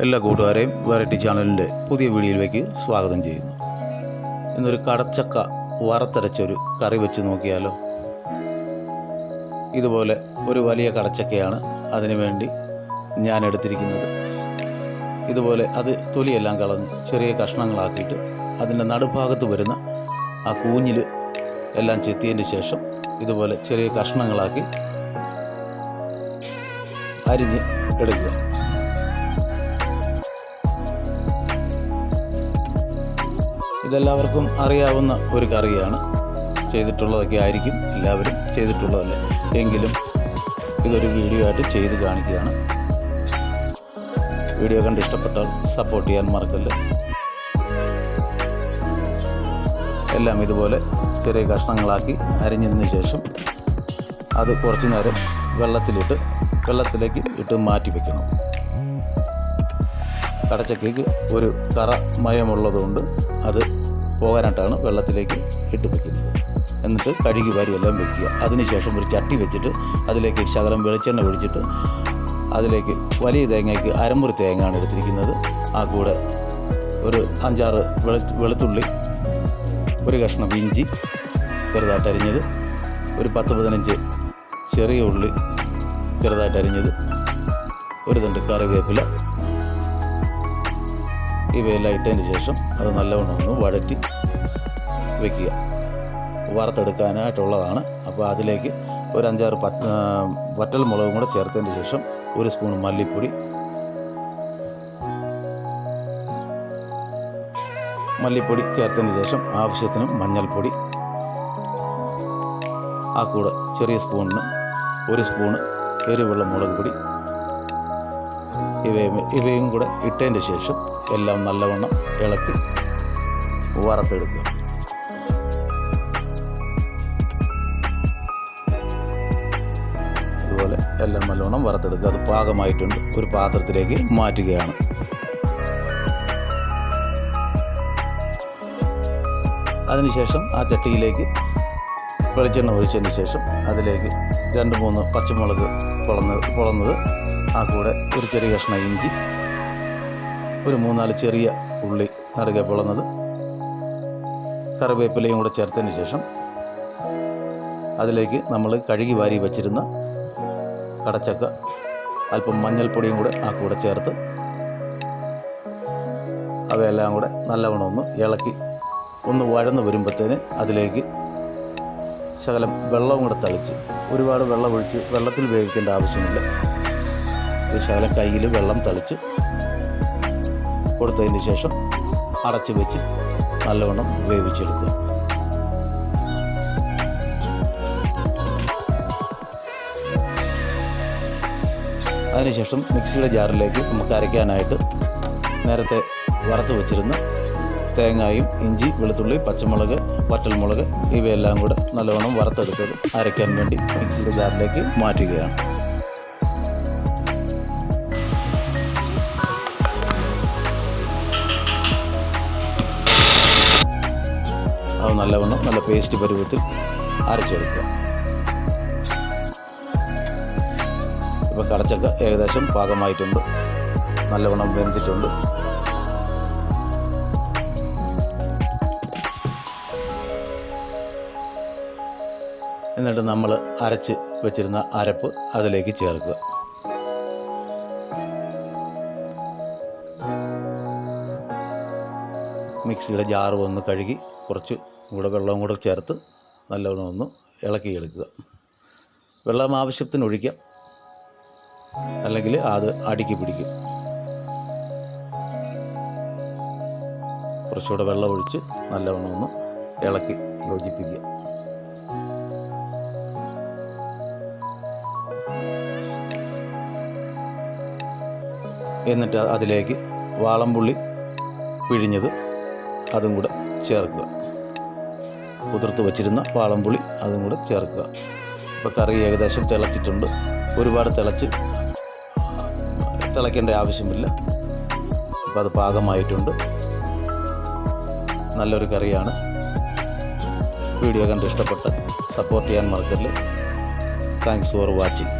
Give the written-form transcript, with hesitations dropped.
എല്ലാ കൂട്ടുകാരെയും വെറൈറ്റി ചാനലിൻ്റെ പുതിയ വീഡിയോയിലേക്ക് സ്വാഗതം ചെയ്യുന്നു. ഇന്നൊരു കടച്ചക്ക വറുത്തരച്ചൊരു കറി വെച്ച് നോക്കിയാലോ. ഇതുപോലെ ഒരു വലിയ കടച്ചക്കയാണ് അതിനു വേണ്ടി ഞാൻ എടുത്തിരിക്കുന്നത്. ഇതുപോലെ അത് തൊലിയെല്ലാം കളഞ്ഞ് ചെറിയ കഷ്ണങ്ങളാക്കിയിട്ട് അതിൻ്റെ നടുഭാഗത്ത് വരുന്ന ആ കൂഞ്ഞിൽ എല്ലാം ചെത്തിയതിന് ശേഷം ഇതുപോലെ ചെറിയ കഷ്ണങ്ങളാക്കി അരിഞ്ഞ് എടുക്കുക. ഇതെല്ലാവർക്കും അറിയാവുന്ന ഒരു കറിയാണ്. ചെയ്തിട്ടുള്ളതൊക്കെ ആയിരിക്കും, എല്ലാവരും ചെയ്തിട്ടുള്ളതല്ല. എങ്കിലും ഇതൊരു വീഡിയോ ആയിട്ട് ചെയ്ത് കാണിക്കുകയാണ്. വീഡിയോ കണ്ട് ഇഷ്ടപ്പെട്ടാൽ സപ്പോർട്ട് ചെയ്യാൻ മറക്കല്ല. എല്ലാം ഇതുപോലെ ചെറിയ കഷ്ണങ്ങളാക്കി അരിഞ്ഞതിന് ശേഷം അത് കുറച്ച് നേരം വെള്ളത്തിലേക്ക് ഇട്ട് മാറ്റി വയ്ക്കണം. കടച്ചക്കയ്ക്ക് ഒരു കറ മയമുള്ളതുകൊണ്ട് അത് പോകാനായിട്ടാണ് വെള്ളത്തിലേക്ക് ഇട്ട് വയ്ക്കുന്നത്. എന്നിട്ട് കഴുകി വാരിയെല്ലാം വയ്ക്കുക. അതിനുശേഷം ഒരു ചട്ടി വെച്ചിട്ട് അതിലേക്ക് ശകലം വെളിച്ചെണ്ണ ഒഴിച്ചിട്ട് അതിലേക്ക് വലിയ തേങ്ങയ്ക്ക് അരമുറി തേങ്ങയാണ് എടുത്തിരിക്കുന്നത്. ആ കൂടെ ഒരു 5-6 വെളുത്തുള്ളി, ഒരു കഷ്ണം ഇഞ്ചി ചെറുതായിട്ട് അരിഞ്ഞത്, ഒരു 10-15 ചെറിയ ഉള്ളി ചെറുതായിട്ട് അരിഞ്ഞത്, ഒരു തണ്ട് കറിവേപ്പില, ഇവയെല്ലാം ഇട്ടതിന് ശേഷം അത് നല്ലവണ്ണം ഒന്ന് വഴറ്റി വയ്ക്കുക. വറുത്തെടുക്കാനായിട്ടുള്ളതാണ്. അപ്പോൾ അതിലേക്ക് ഒരു 5-6 വറ്റൽ മുളകും കൂടെ ചേർത്തതിന് ശേഷം ഒരു സ്പൂൺ മല്ലിപ്പൊടി ചേർത്തതിന് ശേഷം ആവശ്യത്തിന് മഞ്ഞൾപ്പൊടി, ആ കൂടെ ചെറിയ സ്പൂണിന് 1 സ്പൂണ് എരിവുള്ള മുളക് പൊടി, ഇവയും കൂടെ ഇട്ടതിന് ശേഷം എല്ലാം നല്ലവണ്ണം ഇളക്കി വറുത്തെടുക്കുക. അതുപോലെ എല്ലാം നല്ലവണ്ണം വറുത്തെടുക്കുക. അത് പാകമായിട്ടുണ്ട്. ഒരു പാത്രത്തിലേക്ക് മാറ്റുകയാണ്. അതിനുശേഷം ആ ചട്ടിയിലേക്ക് വെളിച്ചെണ്ണ ഒഴിച്ചതിന് ശേഷം അതിലേക്ക് 2-3 പച്ചമുളക് പൊളന്നത്, ആ കൂടെ ഒരു ചെറിയ കഷ്ണം ഇഞ്ചി, ഒരു 3-4 ചെറിയ ഉള്ളി നടുകെ പൊളന്നത്, കറിവേപ്പിലയും കൂടെ ചേർത്തതിന് ശേഷം അതിലേക്ക് നമ്മൾ കഴുകി വാരി വച്ചിരുന്ന കടച്ചക്ക, അല്പം മഞ്ഞൾപ്പൊടിയും കൂടെ ആ കൂടെ ചേർത്ത് അവയെല്ലാം കൂടെ നല്ലവണ്ണം ഒന്ന് ഇളക്കി ഒന്ന് വഴന്ന് വരുമ്പോഴത്തേന് അതിലേക്ക് ശകലം വെള്ളവും കൂടെ തളിച്ച്, ഒരുപാട് വെള്ളം ഒഴിച്ച് വെള്ളത്തിൽ വേവിക്കേണ്ട ആവശ്യമില്ല. ഒരു ശകലം കയ്യിൽ വെള്ളം തളിച്ച് കൊടുത്തതിന് ശേഷം അടച്ച് വെച്ച് നല്ലവണ്ണം വേവിച്ചെടുക്കുക. അതിനുശേഷം മിക്സിയുടെ ജാറിലേക്ക് നമുക്ക് അരയ്ക്കാനായിട്ട് നേരത്തെ വറുത്ത് വെച്ചിരുന്ന തേങ്ങയും ഇഞ്ചി, വെളുത്തുള്ളി, പച്ചമുളക്, വറ്റൽമുളക് ഇവയെല്ലാം കൂടെ നല്ലവണ്ണം വറുത്തെടുത്തത് അരയ്ക്കാൻ വേണ്ടി മിക്സിയുടെ ജാറിലേക്ക് മാറ്റുകയാണ്. അത് നല്ലവണ്ണം നല്ല പേസ്റ്റ് പരുവത്തിൽ അരച്ചെടുക്കുക. ഇപ്പോൾ കടച്ചക്ക ഏകദേശം പാകമായിട്ടുണ്ട്, നല്ലവണ്ണം വെന്തിട്ടുണ്ട്. എന്നിട്ട് നമ്മൾ അരച്ച് വെച്ചിരുന്ന അരപ്പ് അതിലേക്ക് ചേർക്കുക. മിക്സിയുടെ ജാറ് ഒന്ന് കഴുകി കുറച്ച് കൂടെ വെള്ളവും കൂടെ ചേർത്ത് നല്ലവണ്ണം ഒന്ന് ഇളക്കിയെടുക്കുക. വെള്ളം ആവശ്യത്തിന് ഒഴിക്കാം, അല്ലെങ്കിൽ അത് അടിക്ക് പിടിക്കും. കുറച്ചുകൂടെ വെള്ളം ഒഴിച്ച് നല്ലവണ്ണം ഒന്ന് ഇളക്കി യോജിപ്പിക്കുക. എന്നിട്ട് അതിലേക്ക് വാളംപുള്ളി പിഴിഞ്ഞത് അതും കൂടെ ചേർക്കുക. കുതിർത്ത് വച്ചിരുന്ന വാളംപുളി അതും കൂടെ ചേർക്കുക. ഇപ്പോൾ കറി ഏകദേശം തിളച്ചിട്ടുണ്ട്. ഒരുപാട് തിളയ്ക്കേണ്ട ആവശ്യമില്ല. അപ്പോൾ അത് പാകമായിട്ടുണ്ട്. നല്ലൊരു കറിയാണ്. വീഡിയോ കണ്ട് ഇഷ്ടപ്പെട്ട് സപ്പോർട്ട് ചെയ്യാൻ മറക്കല്ലേ. Thanks for watching.